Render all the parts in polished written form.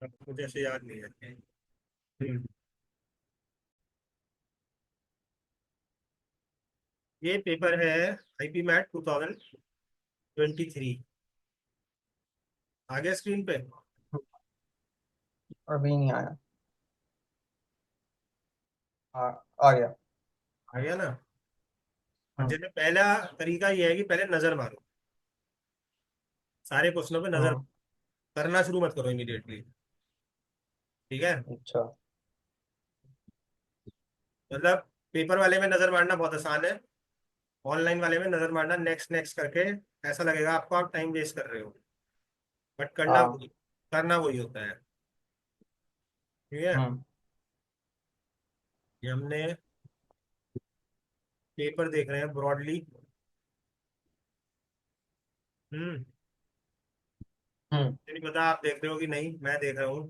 अब मुझे ऐसे याद नहीं है। हम्म, ये पेपर है आईपी मैट 2023। आ गया स्क्रीन पे? अभी नहीं आया। आ, आ गया। आ गया ना? और हम्म। जैसे पहला तरीका ये है कि पहले नजर मारो, सारे क्वेश्चनों पे नजर। हम्म। करना शुरू मत करो इमीडिएटली। ठीक है? अच्छा। मतलब पेपर वाले में नजर मारना बहुत आसान है, ऑनलाइन वाले में नजर मारना नेक्स्ट नेक्स्ट करके ऐसा लगेगा आपको आप टाइम वेस्ट कर रहे हो, बट हाँ। करना वही होता है। ठीक है? हम्म। ये हमने पेपर देख रहे हैं ब्रॉडली। हम्म। हम्म। मुझे नहीं पता आप देख रहे हो कि नहीं, मैं देख रहा हूँ।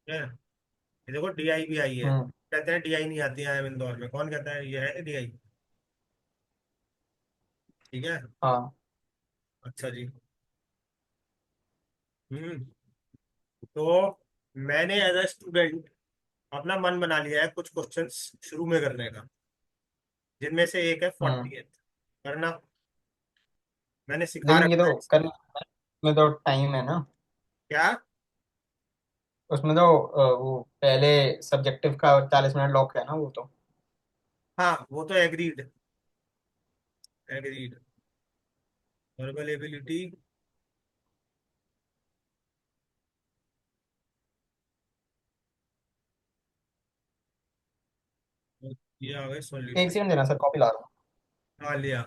ठीक है? ये देखो डीआई भी आई है। हम्म। कहते हैं डीआई नहीं आती है इंदौर में, कौन कहता है ये है डीआई? ठीक है। हाँ। अच्छा जी। हम्म। तो मैंने एज अ स्टूडेंट अपना मन बना लिया है कुछ क्वेश्चंस शुरू में करने का, जिनमें से एक है हम्म। 40th करना। मैंने सिखा लेकिन ये रखा है तो इसको। करने में तो टाइम है ना। क्या? उसमें तो वो पहले सब्जेक्टिव का 40 मिनट लॉक है ना वो तो। हाँ वो तो एग्रीड। एग्रीड। Verbal ability. ये आ गए एक सॉल्यूशन। सेकंड देना सर, कॉपी ला रहा हूँ। हाँ लिया।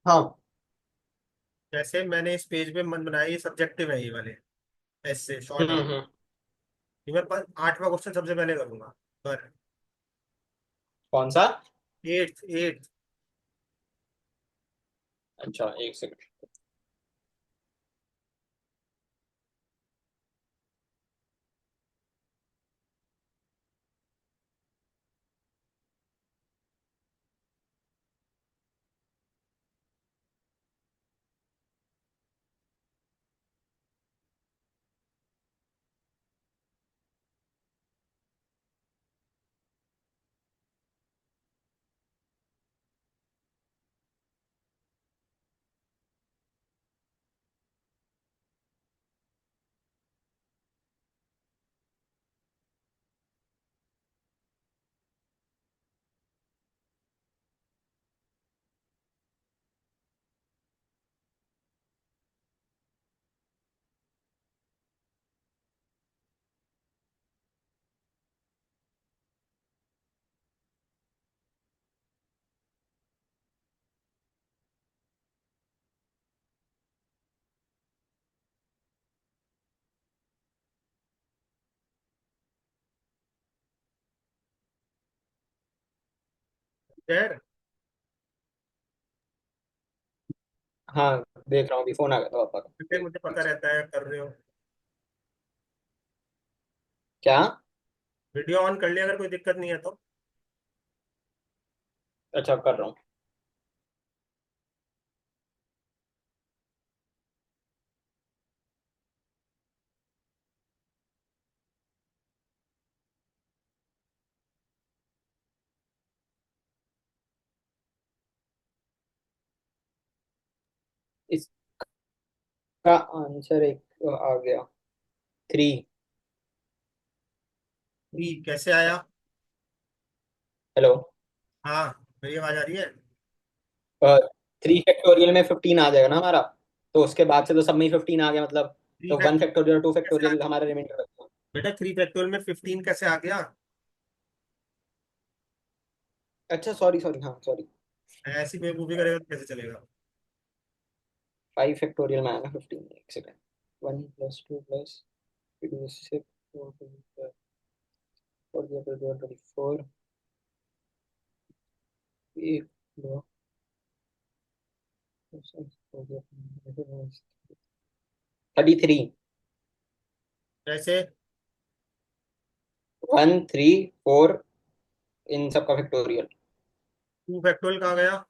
हाँ। जैसे मैंने इस पेज पे मन बनाया, ये सब्जेक्टिव है ये वाले, ऐसे शॉर्ट आंसर। हम्म। ये मैं 8वां क्वेश्चन सबसे पहले करूंगा। पर कौन सा? Eighth eighth. अच्छा, एक सेकंड। खैर। हाँ, देख रहा हूँ, अभी फोन आ गया था पापा का। फिर मुझे पता रहता है कर रहे हो। क्या? वीडियो ऑन कर लिया अगर कोई दिक्कत नहीं है तो। अच्छा, कर रहा हूँ। इसका आंसर एक आ गया, 3। थ्री कैसे आया? हेलो। हाँ, मेरी आवाज आ रही है। 3 फैक्टोरियल में 15 आ जाएगा ना हमारा, तो उसके बाद से तो सब में ही 15 आ गया मतलब। थ्री तो वन फैक्टोरियल फैक्टोरियल और टू कैसे आ फैक्टोरियल गया? हमारा रिमाइंडर बचा। बेटा 3 फैक्टोरियल में 15 कैसे आ गया? अच्छा सॉरी सॉरी, हाँ सॉरी। ऐसी बेवकूफी करेगा तो कैसे चलेगा? 5 फैक्टोरियल में आएगा 15, एक सेकेंड। 1 + 2 + 6 4 एक, दो, 33। कैसे? 1, 3, 4, इन सब का फैक्टोरियल। 2 फैक्टोरियल कहाँ गया?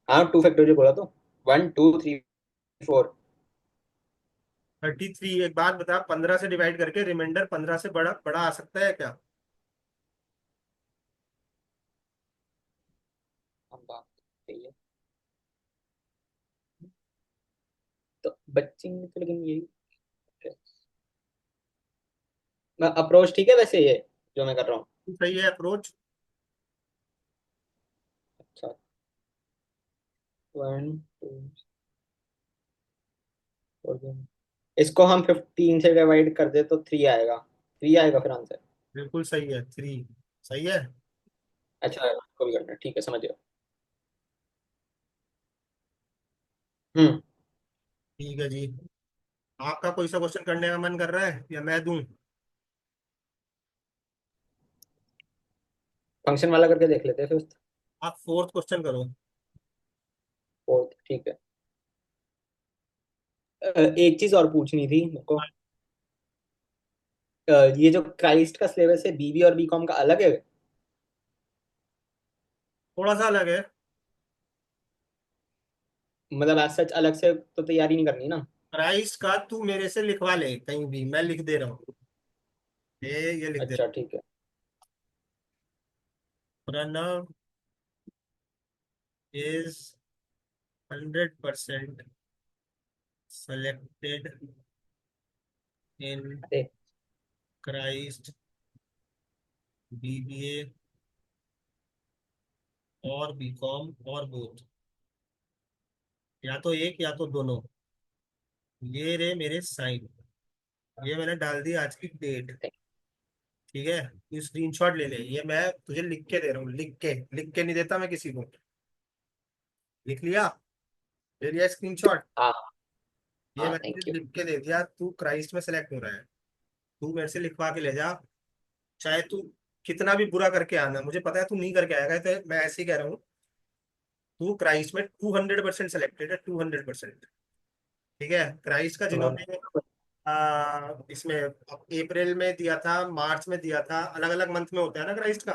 हाँ 2 फैक्टोरियल बोला तो, 1, 2, 3, 4। 33। एक बात बता, 15 से डिवाइड करके रिमाइंडर 15 से बड़ा बड़ा आ सकता है क्या? हम बात सही है। तो बच्चे तो लेकिन यही अप्रोच ठीक है वैसे, ये जो मैं कर रहा हूँ। सही है अप्रोच। अच्छा। 1, 2, इसको हम 15 से डिवाइड कर दे तो 3 आएगा फिर आंसर। बिल्कुल सही है, थ्री। सही है। अच्छा इसको भी करना है, ठीक है समझ गया। हम्म। ठीक है जी। आपका कोई सा क्वेश्चन करने का मन कर रहा है या मैं दूं? फंक्शन वाला करके देख लेते हैं फिर। आप फोर्थ क्वेश्चन करो। फोर्थ ठीक है। एक चीज और पूछनी थी मेरे को। ये जो क्राइस्ट का सिलेबस है, बीबी और बीकॉम का अलग है? थोड़ा सा अलग है। मतलब एज सच अलग से तो तैयारी नहीं करनी ना? प्राइस का तू मेरे से लिखवा ले कहीं भी, मैं लिख दे रहा हूँ। ये लिख दे अच्छा ठीक है। रहा हूँ। प्रणव इज 100% selected in अरे। Christ BBA और बीकॉम और बोथ, या तो एक या तो दोनों। ये रे मेरे साइन, ये मैंने डाल दी आज की डेट। ठीक है, तू स्क्रीनशॉट ले ले, ये मैं तुझे लिख के दे रहा हूँ, लिख के नहीं देता मैं किसी को। लिख लिया? ले लिया स्क्रीनशॉट? हाँ ये हाँ मैंने थैंक तुझे यू। लिख के दे दिया, तू क्राइस्ट में सेलेक्ट हो रहा है। तू मेरे से लिखवा के ले जा। चाहे तू कितना भी बुरा करके आना, मुझे पता है तू नहीं करके आएगा, तो मैं ऐसे ही कह रहा हूँ। तू क्राइस्ट में 200% सेलेक्टेड है, 200%। ठीक है, क्राइस्ट का जिन्होंने इसमें अप्रैल में दिया था, मार्च में दिया था, अलग अलग मंथ में होता है ना क्राइस्ट का।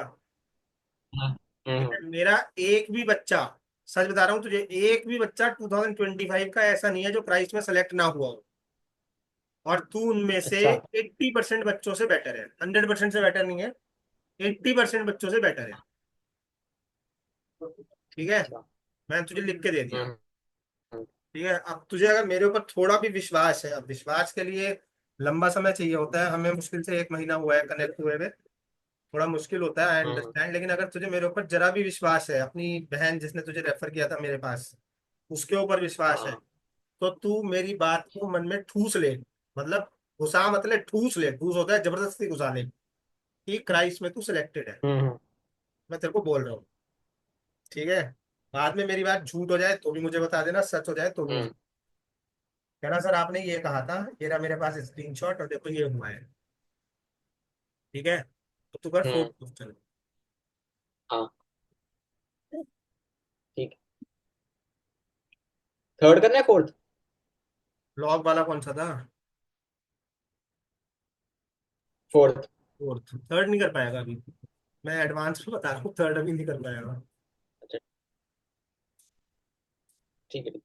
हम्म ठीक हम्म, है, मेरा एक भी बच्चा, सच बता रहा हूँ तुझे, एक भी बच्चा 2025 का ऐसा नहीं है जो क्राइस्ट में सेलेक्ट ना हुआ हो। और तू उनमें से अच्छा 80% बच्चों से बेटर है, 100% से बेटर नहीं है, 80% बच्चों से बेटर है। ठीक है, अच्छा। मैंने तुझे लिख के दे दिया। हम्म हम्म ठीक है, अब तुझे अगर मेरे ऊपर थोड़ा भी विश्वास है, अब विश्वास के लिए लंबा समय चाहिए होता है, हमें मुश्किल से 1 महीना हुआ है कनेक्ट हुए हुए, थोड़ा मुश्किल होता है, आई हम्म, अंडरस्टैंड। लेकिन अगर तुझे मेरे ऊपर जरा भी विश्वास है, अपनी बहन जिसने तुझे रेफर किया था मेरे पास, उसके ऊपर विश्वास है, हाँ। तो तू मेरी बात को मन में ठूस ले। मतलब घुसा मत ले, ठूस ले, ठूस होता है जबरदस्ती घुसा ले, कि क्राइस्ट में तू सिलेक्टेड है। हम्म। मैं तेरे को बोल रहा हूँ। ठीक है, बाद में मेरी बात झूठ हो जाए तो भी मुझे बता देना, सच हो जाए तो भी मुझे हम्म कहना, सर आपने ये कहा था, ये रहा मेरे पास स्क्रीनशॉट और देखो ये हुआ है। ठीक है, तो तू कर हम्म, फोर्थ क्वेश्चन। हाँ ठीक है। थर्ड करना है, फोर्थ? लॉग वाला कौन सा था? फोर्थ। फोर्थ। थर्ड नहीं कर पाएगा अभी, मैं एडवांस में बता रहा हूँ, थर्ड अभी नहीं कर पाएगा। अच्छा ठीक है।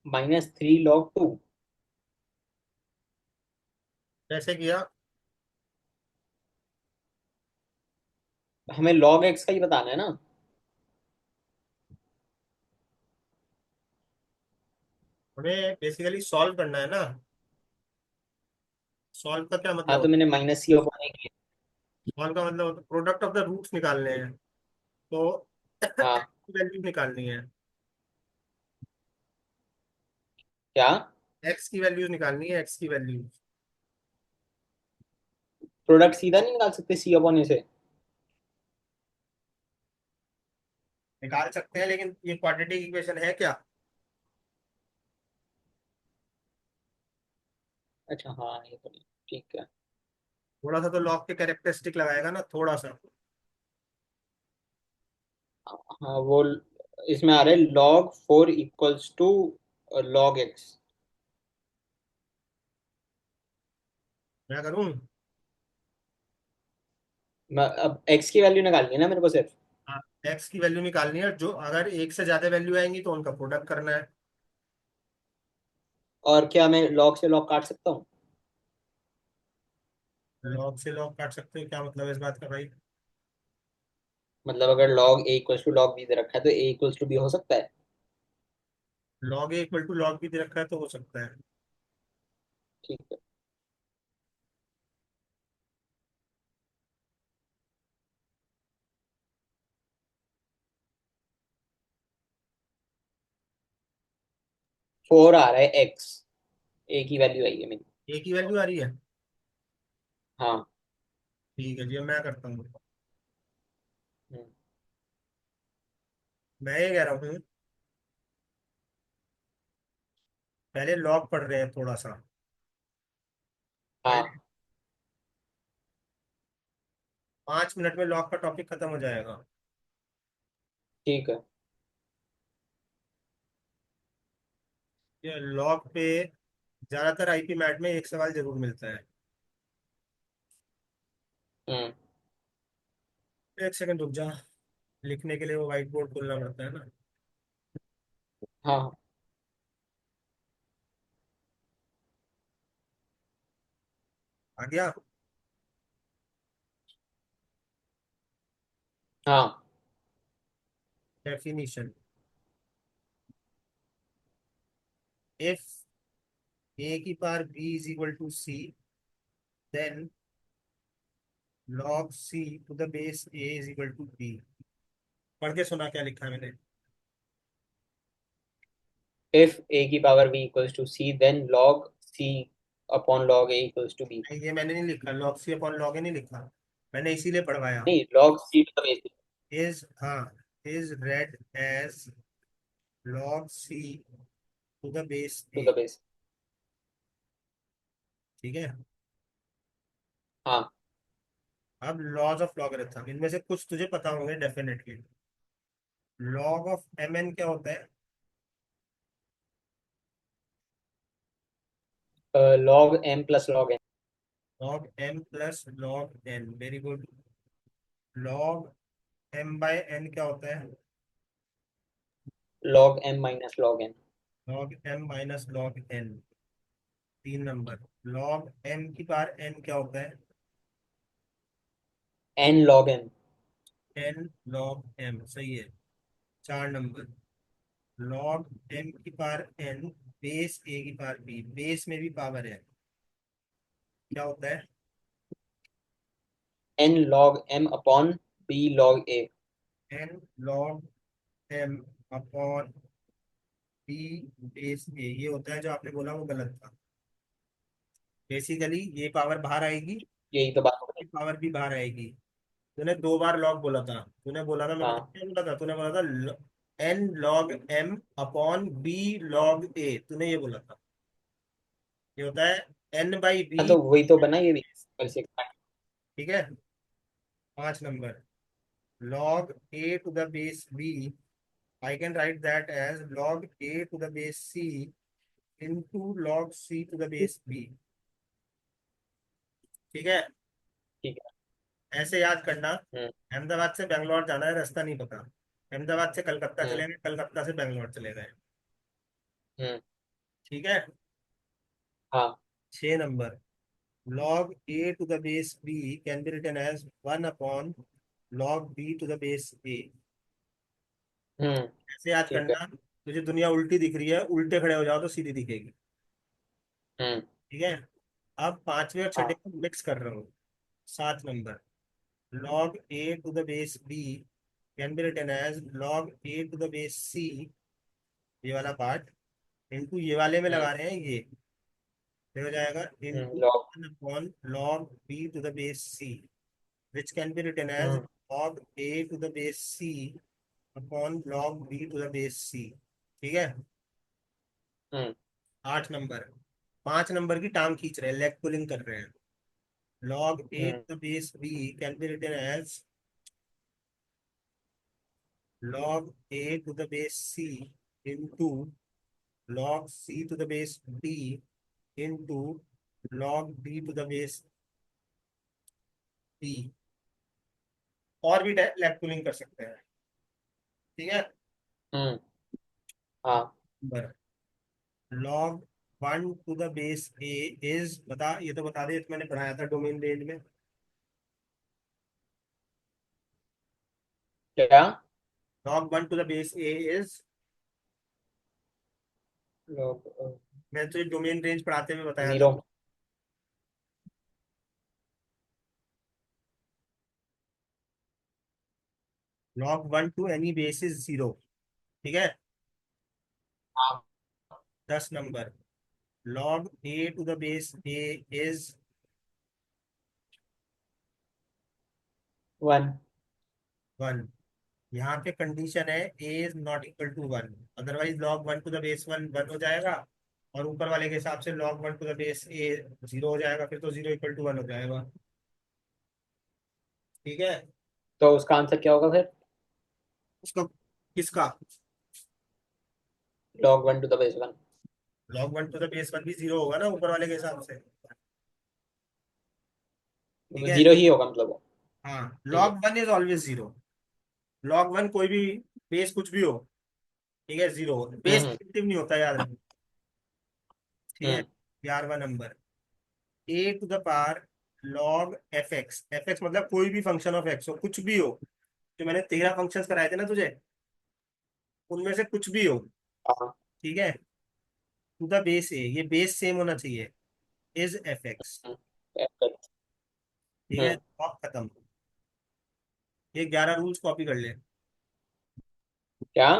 -3 log 2। कैसे किया? हमें log x का ही बताना है ना। हमें बेसिकली सॉल्व करना है ना। सॉल्व का क्या मतलब हाँ तो होता मैंने -c/a किया। है? सॉल्व का मतलब प्रोडक्ट ऑफ द रूट्स निकालने हैं। तो हाँ। वैल्यू निकालनी है। क्या? एक्स की वैल्यूज निकालनी है, एक्स की वैल्यू। प्रोडक्ट सीधा नहीं निकाल सकते c/a से? निकाल सकते हैं, लेकिन ये क्वाड्रेटिक इक्वेशन है क्या? अच्छा हाँ ये तो नहीं। ठीक है। थोड़ा सा तो लॉग के कैरेक्टरिस्टिक लगाएगा ना, थोड़ा सा। हाँ वो इसमें आ रहा है log 4 = log x। मैं करूँ? अब x की वैल्यू निकालनी है ना मेरे को सिर्फ। हाँ, एक्स की वैल्यू निकालनी है। जो अगर एक से ज्यादा वैल्यू आएंगी तो उनका प्रोडक्ट करना है। और क्या मैं log से log काट सकता हूँ? लॉग से लॉग काट सकते हो, क्या मतलब है इस बात का भाई? मतलब अगर log a = log b दे रखा है तो a = b हो सकता है। Log a equal to log b दे रखा है तो हो सकता है। ठीक है। 4 आ रहा है x। a की वैल्यू आई है मेरी। ए की वैल्यू आ रही है। हाँ। ठीक है जी, अब मैं करता हूँ। हम्म, मैं ये कह रहा हूँ, पहले लॉग पढ़ रहे हैं थोड़ा सा। हाँ 5 मिनट में लॉग का टॉपिक खत्म हो जाएगा। ठीक है। ये लॉग पे ज्यादातर आईपी मैट में एक सवाल जरूर मिलता है। हम्म। एक सेकंड रुक जा। लिखने के लिए वो व्हाइट बोर्ड खोलना पड़ता है ना। हाँ आ गया। हाँ। डेफिनीशन। इफ ए की power b is equal to c, then log c to the base a is equal to b. पढ़ के सुना क्या लिखा है मैंने? इफ a की power b = c then log c/log a = b। नहीं, ये मैंने नहीं लिखा, log c upon log a नहीं लिखा। मैंने इसीलिए पढ़वाया। नहीं log c/a इज, हाँ, is read as log c to the base to a. The base. ठीक है। हाँ। अब लॉज ऑफ लॉगरिथम, इनमें से कुछ तुझे पता होंगे definitely. Log of m n क्या होता है? log m + log n। Log m plus log n, very good. Log m by n क्या होता है? log m - log n। Log m minus log n. 3 number. Log m की power n क्या होता है? n log n। N log m, सही है। 4 number. Log m की पावर एन बेस ए की पावर बी, बेस में भी पावर है, क्या होता है? n log m/b log a। N log m upon b base a, ये होता है जो आपने बोला वो गलत था। बेसिकली ये पावर बाहर आएगी, यही तो बात हो ये गई। पावर भी बाहर आएगी। तूने 2 बार लॉग बोला था। तूने बोला था, मैं बता हाँ क्या बोला था? तूने बोला था n log m upon b log a, तूने ये बोला था। ये होता है एन बाई हाँ बी। तो वही तो बना ये भी। कल से। ठीक है। 5 number. log a to the base b, I can write that as log a to the base c into log c to the base b। ठीक है। ठीक है। ऐसे याद करना। हम्म। अहमदाबाद से बेंगलोर जाना है, रास्ता नहीं पता। अहमदाबाद से कलकत्ता हम्म। चले गए, कलकत्ता से बेंगलोर चले गए। हम्म। ठीक है। हाँ। 6 number, log a to the base b can be written as 1 upon log b to the base a। हम्म। ऐसे याद ठीक है। करना, तुझे दुनिया उल्टी दिख रही है, उल्टे खड़े हो जाओ तो सीधी दिखेगी। हम्म। ठीक है। अब पांचवे और छठे हाँ। को मिक्स कर रहा हूँ। 7 number, log a to the base b can be written as log a to the base c, ये वाला पार्ट, इनटू ये वाले में हम्म। लगा रहे हैं ये, फिर हो जाएगा into log. 1 upon log b to the base c, which can be written as hmm. log a to the base c upon log b to the base c। ठीक है। हम्म। 8 नंबर, 5 नंबर की टांग खींच रहे हैं, लेग पुलिंग कर रहे हैं। log a hmm. to the base b can be written as log a to the base c into log c to the base d into log b to the base d। और भी leg pulling कर सकते हैं। ठीक है। हम्म। हाँ। Number, log 1 to the base a is, बता, ये तो बता दे, ये तो मैंने पढ़ाया था डोमेन रेंज में। क्या? log 1 to the base a is, log मैं तुझे डोमेन रेंज पढ़ाते हुए बताया था। Zero. log 1 to any base is 0। ठीक है। हाँ। 10 number, log a to the base a is, 1। 1। यहाँ पे कंडीशन है a is not equal to 1, otherwise log 1 to the base 1 1 हो जाएगा, और ऊपर वाले के हिसाब से log 1 to the base a 0 हो जाएगा, फिर तो 0 = 1 हो जाएगा। ठीक है। तो उसका आंसर क्या होगा फिर? उसका, किसका? Log 1 to the base 1। log 1 to the base 1 भी 0 होगा ना, ऊपर वाले के हिसाब से। ठीक है। जीरो ही होगा मतलब वो। हाँ, ठीक है। log 1 is always 0। log 1 कोई भी बेस कुछ भी हो, ठीक है, 0। बेस हम्म। नेगेटिव नहीं होता, याद रखना। ठीक है। हम्म। 11 number, a to the power log fx, fx मतलब कोई भी फंक्शन ऑफ एक्स हो, कुछ भी हो। जो मैंने 13 फंक्शंस कराए थे ना तुझे, उनमें से कुछ भी हो। हाँ। ठीक है। टू द बेस ए, ये बेस सेम होना चाहिए, इज एफ एक्स। हम्म। ठीक है, हम्म। अब खत्म। ये 11 रूल्स कॉपी कर ले। क्या?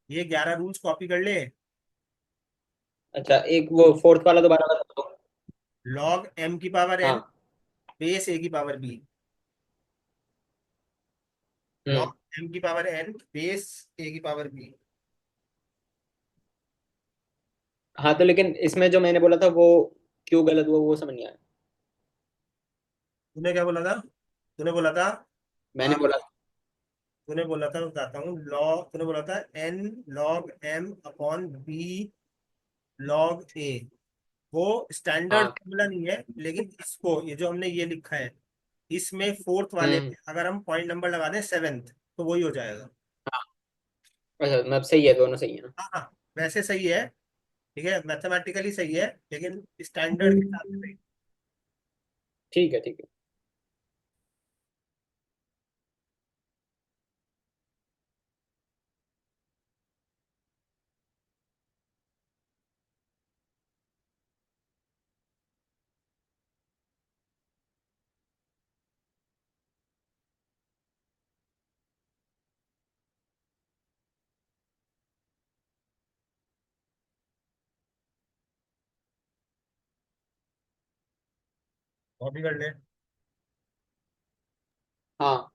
ये 11 रूल्स कॉपी कर ले। अच्छा, एक वो फोर्थ वाला दोबारा बता दो। लॉग एम की पावर एन, हाँ। बेस ए की पावर बी। हम्म। लॉग एम की पावर एन, बेस ए की पावर बी। हाँ, तो लेकिन इसमें जो मैंने बोला था वो क्यों गलत हुआ वो समझ नहीं आया। तूने क्या बोला था? तूने बोला था, मैंने बोला। तूने बोला था, बताता हूँ, लॉग, तूने बोला था n log m upon b log a. वो स्टैंडर्ड हाँ। फॉर्मूला नहीं है, लेकिन इसको, ये जो हमने ये लिखा है, इसमें फोर्थ वाले हम्म। में अगर हम पॉइंट नंबर लगा दें सेवेंथ, तो वही हो जाएगा। हाँ। अच्छा, मतलब सही है, दोनों सही है ना? हाँ हाँ, वैसे सही है। ठीक है, मैथमेटिकली सही है, लेकिन स्टैंडर्ड के हिसाब से हम्म। सही। ठीक है, ठीक है। कॉपी कर ले। हाँ।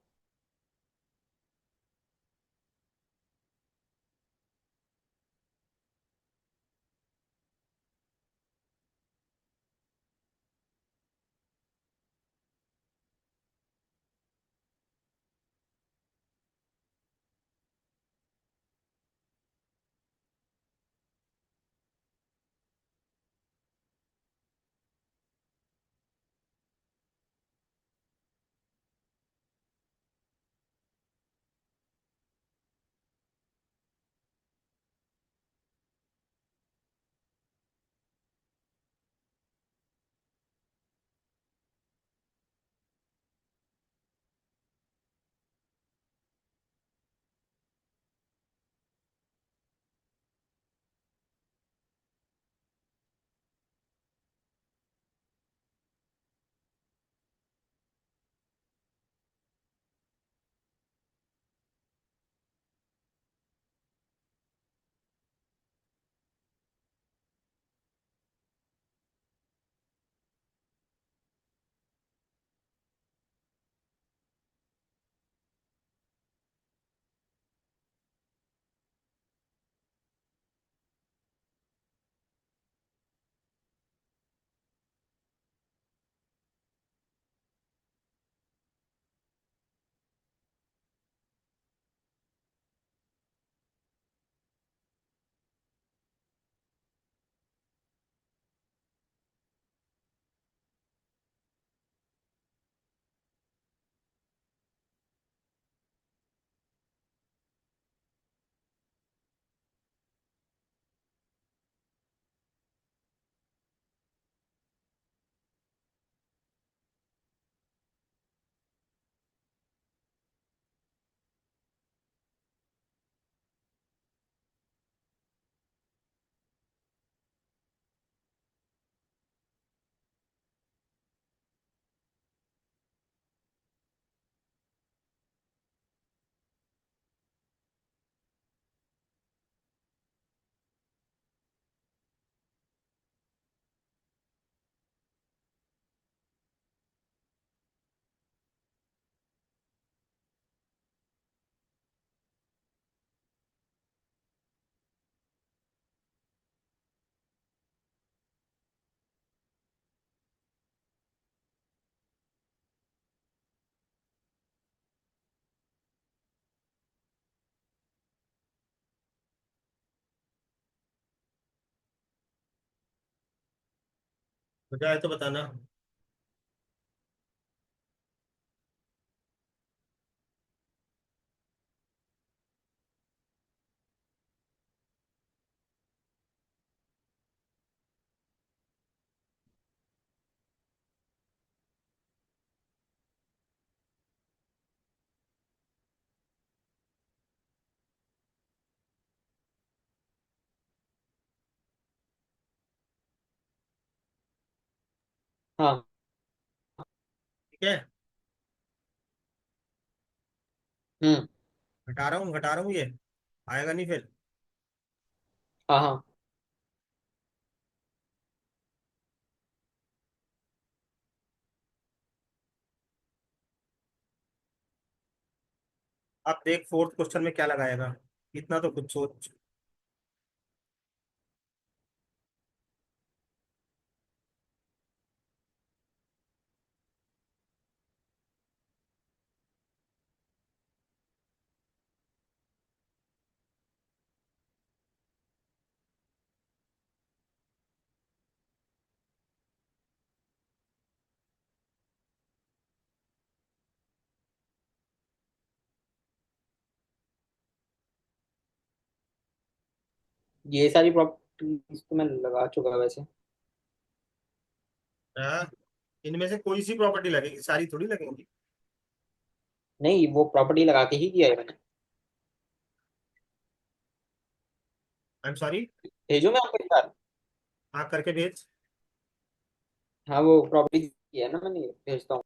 हो जाए तो बताना। हाँ। ठीक है। हम्म। घटा रहा हूँ ये। आएगा नहीं फिर। हाँ हाँ। अब देख फोर्थ क्वेश्चन में क्या लगाएगा। इतना तो कुछ सोच। ये सारी प्रॉपर्टीज तो मैं लगा चुका है वैसे। हाँ। इनमें से कोई सी प्रॉपर्टी लगेगी, सारी थोड़ी लगेंगी। नहीं, वो प्रॉपर्टी लगा के ही किया है मैंने। I am sorry. भेजो मैं आपको एक बार। हाँ करके भेज। हाँ, वो प्रॉपर्टी की है ना, मैंने भेजता हूँ।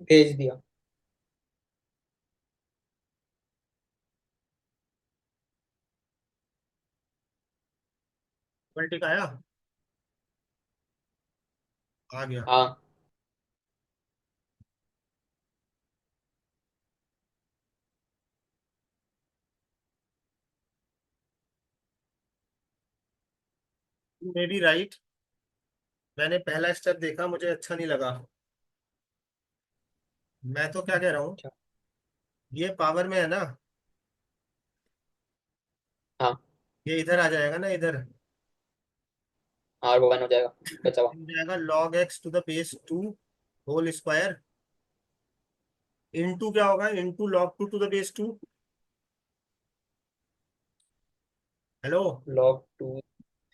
भेज दिया। मल्टी का आया। आ गया। हाँ मे बी राइट। मैंने पहला स्टेप देखा, मुझे अच्छा नहीं लगा। मैं तो क्या कह रहा हूँ, अच्छा। ये पावर में है ना, हाँ ये इधर आ जाएगा ना इधर। हाँ, वो वन हो जाएगा बचा हुआ। मिल जाएगा log x to the base 2 whole square. Into क्या होगा, into log 2 to the base 2। Hello. Log two.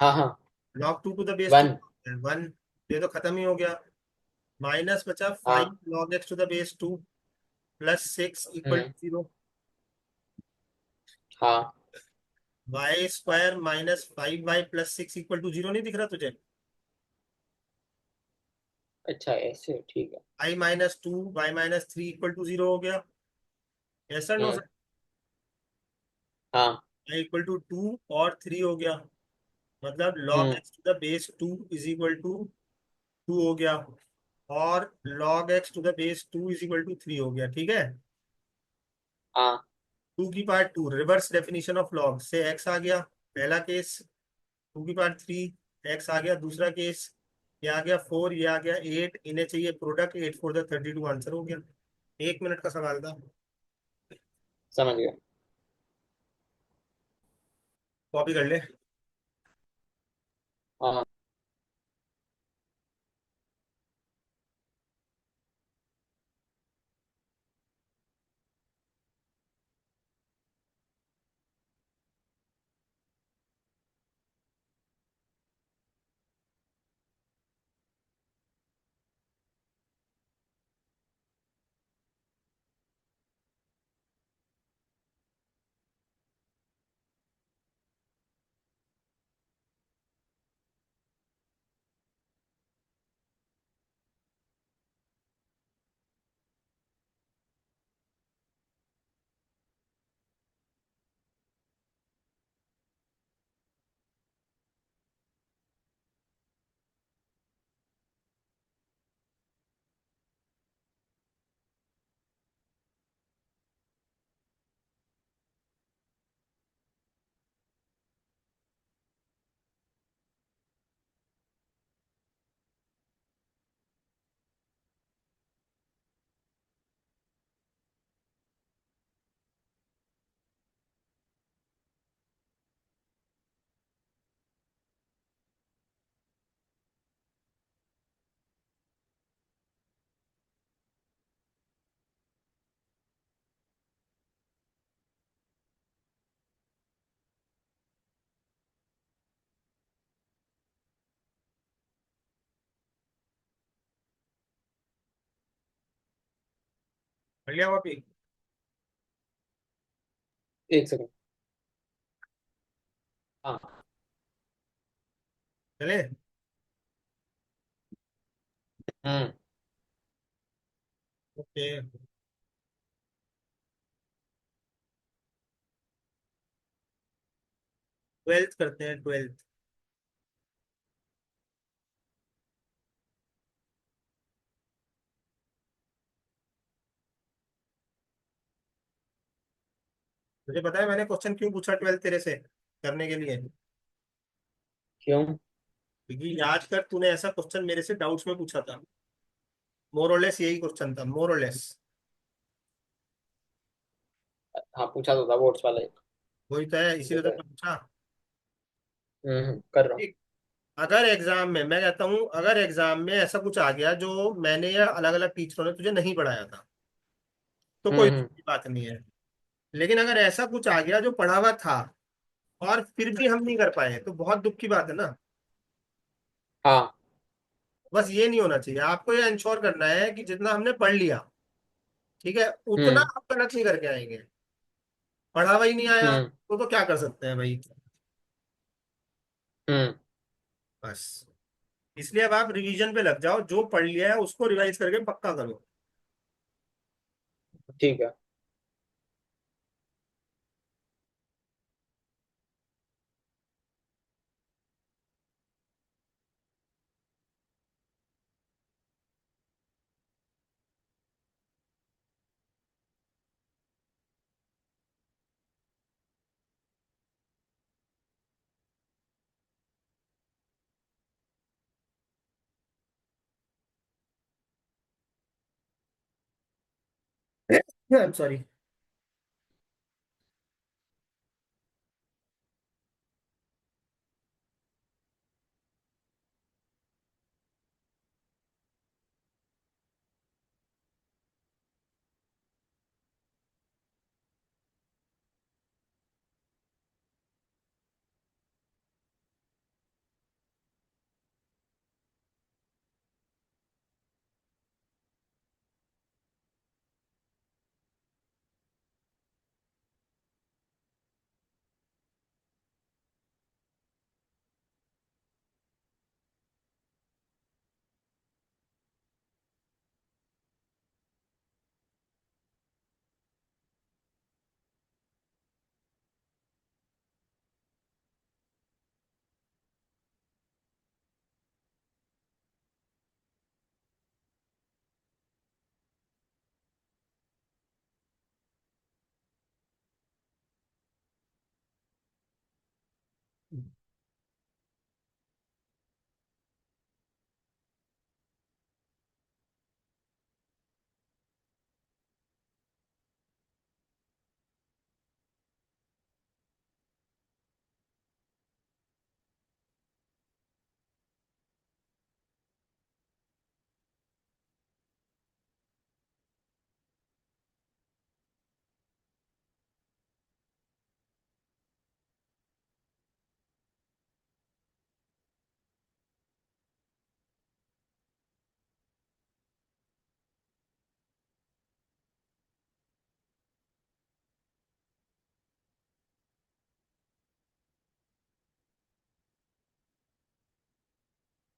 हाँ हाँ। log 2 to the base 2। One. 1। ये तो खत्म ही हो गया। माइनस बचा हाँ। 5 log x to the base 2 plus 6 equal hmm. To 0। हाँ। Y square minus 5y plus 6 equal to 0 नहीं दिख रहा तुझे। अच्छा, ऐसे ठीक है। i minus 2 y-3 equal to 0 हो गया। ऐसा नो। हम्म। हाँ। i इक्वल टू 2 और 3 हो गया। मतलब log hmm. x to the base 2 is equal to 2 हो गया। और log x to the base 2 is equal to 3 हो गया। ठीक है। हाँ। 2 की power 2 reverse definition of log से x आ गया पहला केस। 2 की पावर 3 x आ गया दूसरा केस। ये आ गया 4, ये आ गया 8, इन्हें चाहिए प्रोडक्ट 8 4 32 आंसर हो गया। 1 मिनट का सवाल था। समझ गया। कॉपी कर ले। हाँ। कर लिया कॉपी? एक सेकंड। हाँ। चले। हम्म। ओके। 12th करते हैं, 12th। मुझे पता है मैंने क्वेश्चन क्यों पूछा 12th तेरे से करने के लिए। क्यों? क्योंकि याद कर, तूने ऐसा क्वेश्चन मेरे से डाउट्स में पूछा था। मोर और लेस यही क्वेश्चन था, मोर और लेस। हाँ, पूछा तो था वोट्स वाला ही। वही तो है, वो इसीलिए तो तो है। मैं पूछा। कर रहा हूँ। ठीक। अगर एग्जाम में, मैं कहता हूँ, अगर एग्जाम में ऐसा कुछ आ गया जो मैंने या अलग अलग टीचरों ने तुझे नहीं पढ़ाया था, तो कोई हम्म। बात नहीं है। लेकिन अगर ऐसा कुछ आ गया जो पढ़ा हुआ था और फिर भी हम नहीं कर पाए, तो बहुत दुख की बात है ना। हाँ। बस ये नहीं होना चाहिए। आपको ये इंश्योर करना है कि जितना हमने पढ़ लिया, ठीक है, उतना हम्म। हम गलत नहीं करके आएंगे। पढ़ा हुआ ही नहीं आया हम्म। तो क्या कर सकते हैं भाई। हम्म। बस, इसलिए अब आप रिवीजन पे लग जाओ, जो पढ़ लिया है उसको रिवाइज करके पक्का करो। ठीक है। सॉरी।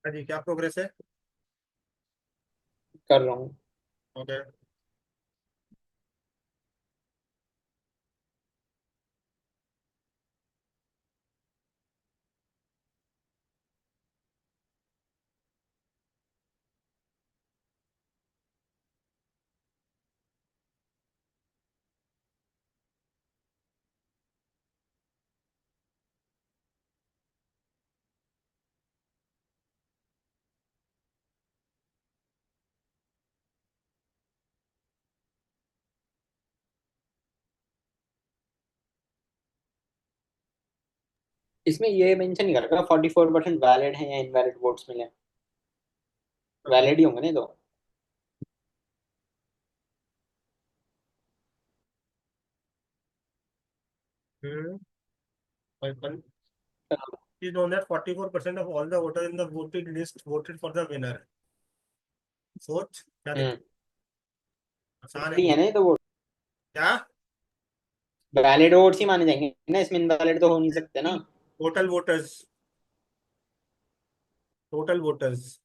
हाँ जी, क्या प्रोग्रेस है? कर रहा हूँ। ओके। इसमें ये मेंशन नहीं कर रखा 44% वैलिड है या इनवैलिड वोट्स मिले। वैलिड ही होंगे नहीं तो। हम्म। Please know that 44% of all the voters in the voting list voted for the winner. सोच क्या हम्म। दिक्कत। आसान है वैलिड ही है पूछो। ना ये तो, वोट क्या? वैलिड वोट्स ही माने जाएंगे ना, इसमें इनवैलिड तो हो नहीं सकते ना। Total voters, total voters.